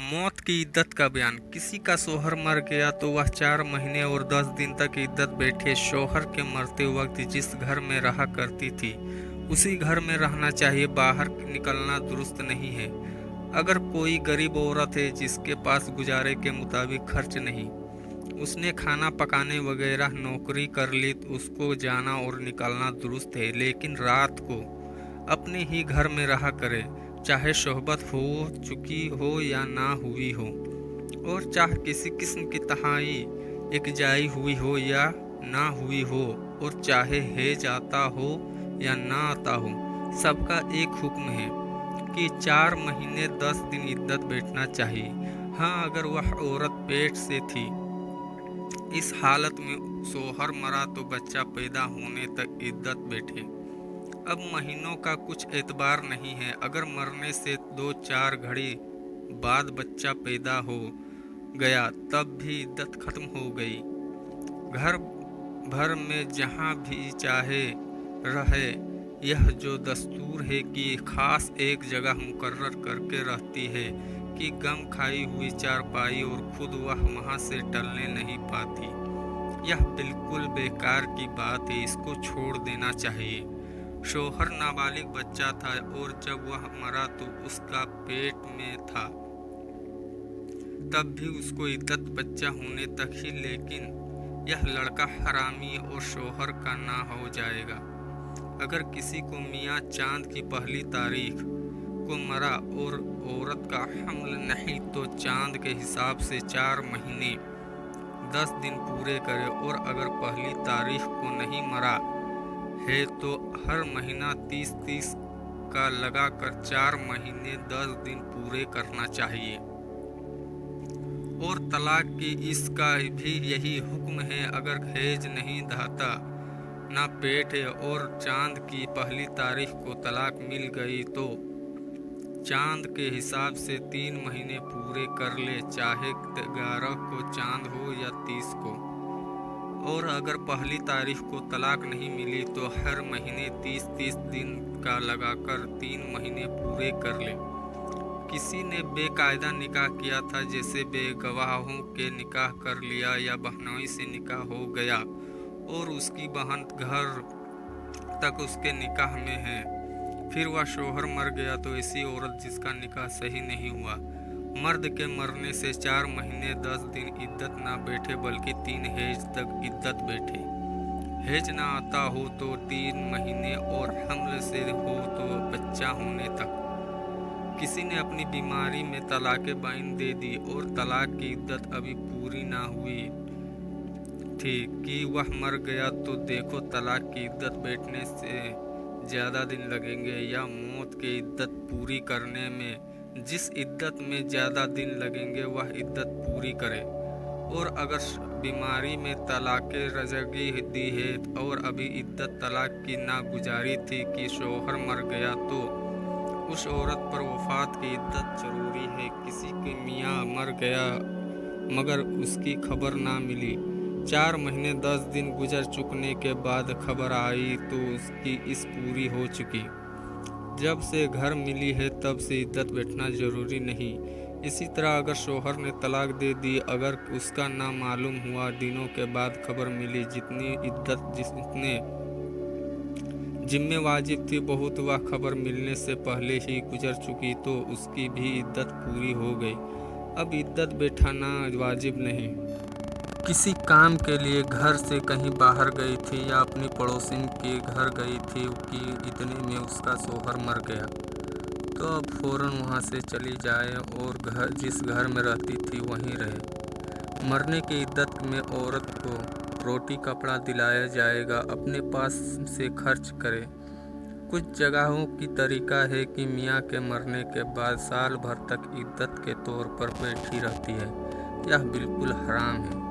मौत की इद्दत का बयान। किसी का शौहर मर गया तो वह 4 महीने और 10 दिन तक इद्दत बैठे। शौहर के मरते वक्त जिस घर में रहा करती थी उसी घर में रहना चाहिए, बाहर निकलना दुरुस्त नहीं है। अगर कोई गरीब औरत है जिसके पास गुजारे के मुताबिक खर्च नहीं, उसने खाना पकाने वगैरह नौकरी कर ली तो उसको जाना और निकलना दुरुस्त है, लेकिन रात को अपने ही घर में रहा करे, चाहे सोहबत हो चुकी हो या ना हुई हो, और चाहे किसी किस्म की तहाई एकजाई हुई हो या ना हुई हो, और चाहे हेज आता हो या ना आता हो। सबका एक हुक्म है कि 4 महीने 10 दिन इद्दत बैठना चाहिए। हाँ, अगर वह औरत पेट से थी, इस हालत में शौहर मरा तो बच्चा पैदा होने तक इद्दत बैठे। अब महीनों का कुछ एतबार नहीं है। अगर मरने से 2-4 घड़ी बाद बच्चा पैदा हो गया तब भी इद्दत खत्म हो गई। घर भर में जहाँ भी चाहे रहे, यह जो दस्तूर है कि खास एक जगह मुकर्रर करके रहती है कि गम खाई हुई चारपाई, और खुद वह वहाँ से टलने नहीं पाती। यह बिल्कुल बेकार की बात है, इसको छोड़ देना चाहिए। शौहर नाबालिग बच्चा था और जब वह मरा तो उसका पेट में था, तब भी उसको इद्दत बच्चा होने तक ही, लेकिन यह लड़का हरामी और शौहर का ना हो जाएगा। अगर किसी को मियाँ चांद की पहली तारीख को मरा और औरत का हमल नहीं तो चांद के हिसाब से 4 महीने 10 दिन पूरे करे, और अगर पहली तारीख को नहीं मरा है तो हर महीना 30-30 का लगाकर 4 महीने 10 दिन पूरे करना चाहिए। और तलाक की इसका भी यही हुक्म है। अगर हेज नहीं धाता, ना पेट है और चांद की पहली तारीख को तलाक मिल गई तो चांद के हिसाब से 3 महीने पूरे कर ले, चाहे 11 को चांद हो या 30 को। और अगर पहली तारीख को तलाक नहीं मिली तो हर महीने 30-30 दिन का लगाकर 3 महीने पूरे कर ले। किसी ने बेकायदा निकाह किया था, जैसे बेगवाहों के निकाह कर लिया या बहनोई से निकाह हो गया और उसकी बहन घर तक उसके निकाह में है, फिर वह शौहर मर गया तो ऐसी औरत जिसका निकाह सही नहीं हुआ, मर्द के मरने से 4 महीने 10 दिन इद्दत ना बैठे बल्कि 3 हेज तक इद्दत बैठे। हेज ना आता हो तो 3 महीने, और हमल से हो तो बच्चा होने तक। किसी ने अपनी बीमारी में तलाक बाइन दे दी और तलाक की इद्दत अभी पूरी ना हुई थी कि वह मर गया, तो देखो तलाक की इद्दत बैठने से ज़्यादा दिन लगेंगे या मौत की इद्दत पूरी करने में। जिस इद्दत में ज़्यादा दिन लगेंगे वह इद्दत पूरी करे। और अगर बीमारी में तलाक रजगी दी है और अभी इद्दत तलाक की ना गुजारी थी कि शौहर मर गया, तो उस औरत पर वफात की इद्दत जरूरी है। किसी के मियाँ मर गया मगर उसकी खबर ना मिली, 4 महीने 10 दिन गुजर चुकने के बाद खबर आई तो उसकी इस पूरी हो चुकी। जब से घर मिली है तब से इद्दत बैठना जरूरी नहीं। इसी तरह अगर शौहर ने तलाक दे दी, अगर उसका ना मालूम हुआ दिनों के बाद खबर मिली, जितनी इद्दत जितने जिम्मे वाजिब थी बहुत वह खबर मिलने से पहले ही गुजर चुकी, तो उसकी भी इद्दत पूरी हो गई। अब इद्दत बैठाना वाजिब नहीं। किसी काम के लिए घर से कहीं बाहर गई थी या अपनी पड़ोसिन के घर गई थी कि इतने में उसका शौहर मर गया, तो अब फ़ौरन वहाँ से चली जाए और जिस घर में रहती थी वहीं रहे। मरने की इद्दत में औरत को रोटी कपड़ा दिलाया जाएगा, अपने पास से खर्च करे। कुछ जगहों की तरीका है कि मियाँ के मरने के बाद साल भर तक इद्दत के तौर पर बैठी रहती है। यह बिल्कुल हराम है।